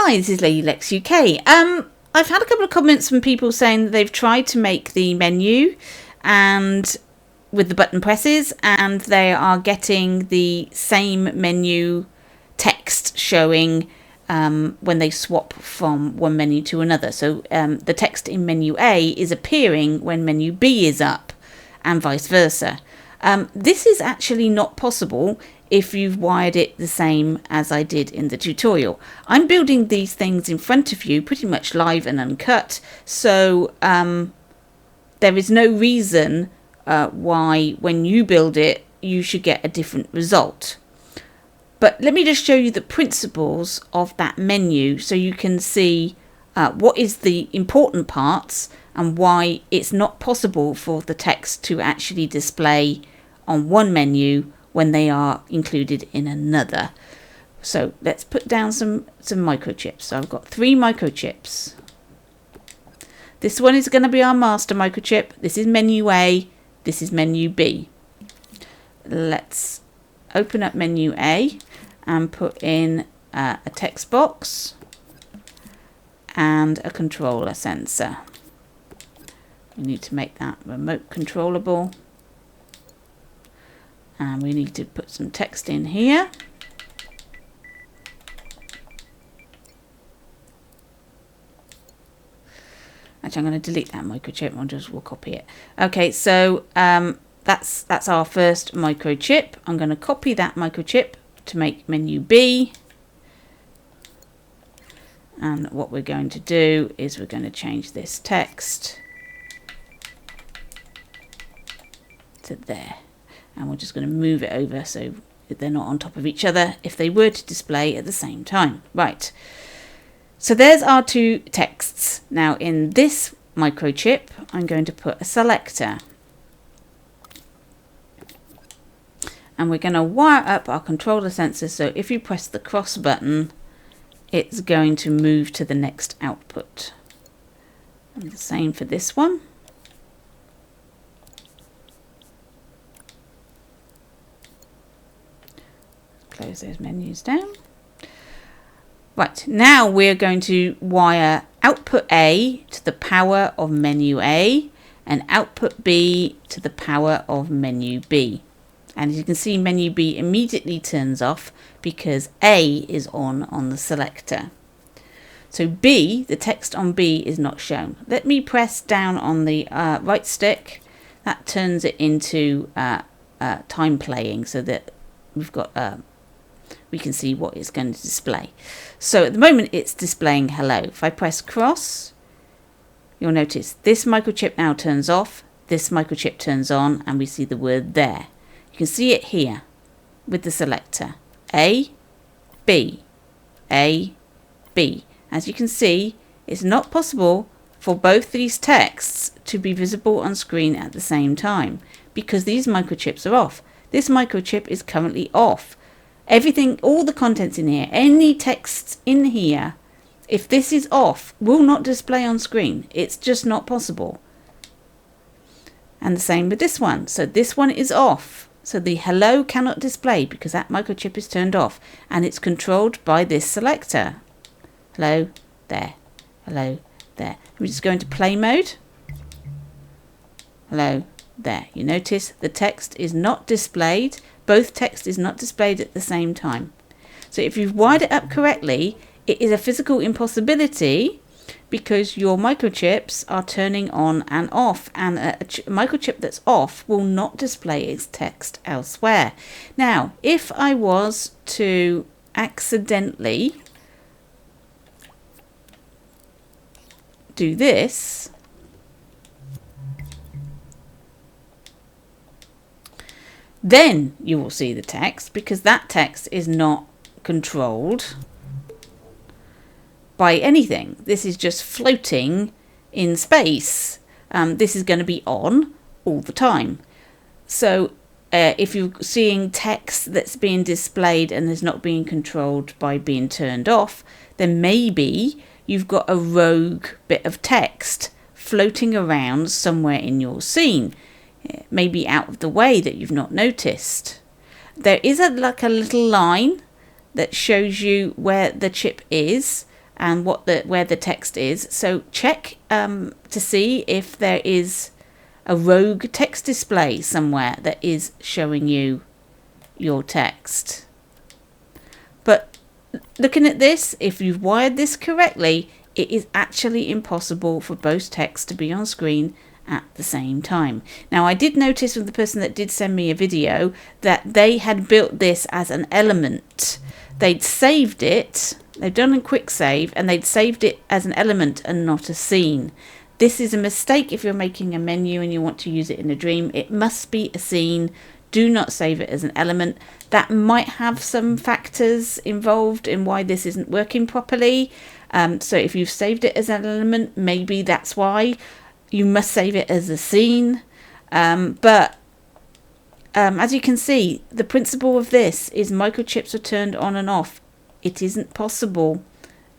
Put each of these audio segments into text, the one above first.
Hi, this is Lady Lex UK. I've had a couple of comments from people saying that they've tried to make the menu and with the button presses, and they are getting the same menu text showing when they swap from one menu to another. So the text in menu A is appearing when menu B is up, and vice versa. This is actually not possible if you've wired it the same as I did in the tutorial. I'm building these things in front of you pretty much live and uncut, so there is no reason why when you build it you should get a different result. But let me just show you the principles of that menu so you can see what is the important parts and why it's not possible for the text to actually display on one menu when they are included in another. So let's put down some microchips. So I've got 3 microchips. This one is going to be our master microchip. This is menu A. This is menu B. Let's open up menu A and put in a text box and a controller sensor. We need to make that remote controllable. And we need to put some text in here. Actually, I'm going to delete that microchip. We'll copy it. Okay, so that's our first microchip. I'm going to copy that microchip to make menu B. And what we're going to do is we're going to change this text to there. And we're just going to move it over so they're not on top of each other if they were to display at the same time. Right, so there's our 2 texts. Now in this microchip I'm going to put a selector, and we're going to wire up our controller sensor, so if you press the cross button it's going to move to the next output. And the same for this one. Close those menus down. Right, now we're going to wire output A to the power of menu A and output B to the power of menu B. And as you can see, menu B immediately turns off because A is on the selector. So B, the text on B is not shown. Let me press down on the right stick. That turns it into time playing so that we've got we can see what it's going to display. So at the moment it's displaying hello. If I press cross, you'll notice this microchip now turns off, this microchip turns on, and we see the word there. You can see it here with the selector. A, B, A, B. As you can see, it's not possible for both these texts to be visible on screen at the same time because these microchips are off. This microchip is currently off. Everything, all the contents in here, any text in here, if this is off, will not display on screen. It's just not possible. And the same with this one. So this one is off. So the hello cannot display because that microchip is turned off and it's controlled by this selector. Hello, there. Hello, there. We just go into play mode. Hello, there. You notice the text is not displayed. Both text is not displayed at the same time. So if you've wired it up correctly, it is a physical impossibility because your microchips are turning on and off, and a microchip that's off will not display its text elsewhere. Now, if I was to accidentally do this, then you will see the text because that text is not controlled by anything. This is just floating in space. This is going to be on all the time. So if you're seeing text that's being displayed and is not being controlled by being turned off, then maybe you've got a rogue bit of text floating around somewhere in your scene. Maybe out of the way that you've not noticed. There is like a little line that shows you where the chip is and where the text is. So check to see if there is a rogue text display somewhere that is showing you your text. But looking at this, if you've wired this correctly, it is actually impossible for both texts to be on screen at the same time. Now, I did notice with the person that did send me a video that they had built this as an element. They'd saved it, they've done a quick save, and they'd saved it as an element and not a scene. This is a mistake if you're making a menu and you want to use it in a dream. It must be a scene. Do not save it as an element. That might have some factors involved in why this isn't working properly. So if you've saved it as an element, maybe that's why. You must save it as a scene. But as you can see, the principle of this is microchips are turned on and off. It isn't possible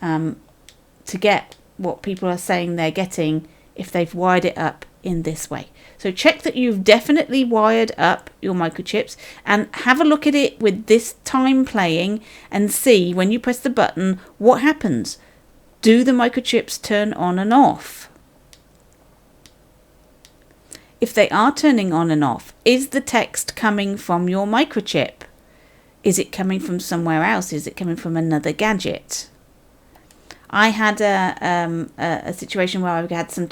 to get what people are saying they're getting if they've wired it up in this way. So check that you've definitely wired up your microchips and have a look at it with this time playing and see when you press the button what happens. Do the microchips turn on and off? If they are turning on and off, is the text coming from your microchip? Is it coming from somewhere else? Is it coming from another gadget? I had a situation where I had some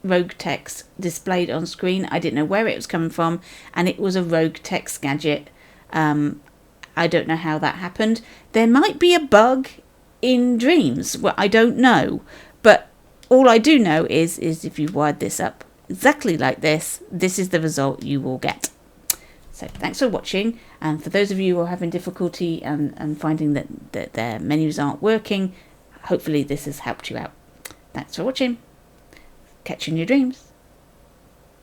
rogue text displayed on screen. I didn't know where it was coming from, and it was a rogue text gadget. I don't know how that happened. There might be a bug in Dreams. Well, I don't know, but all I do know is if you've wired this up exactly like this, this is the result you will get. So thanks for watching, and for those of you who are having difficulty and finding that their menus aren't working, hopefully this has helped you out. Thanks for watching. Catch you in your dreams.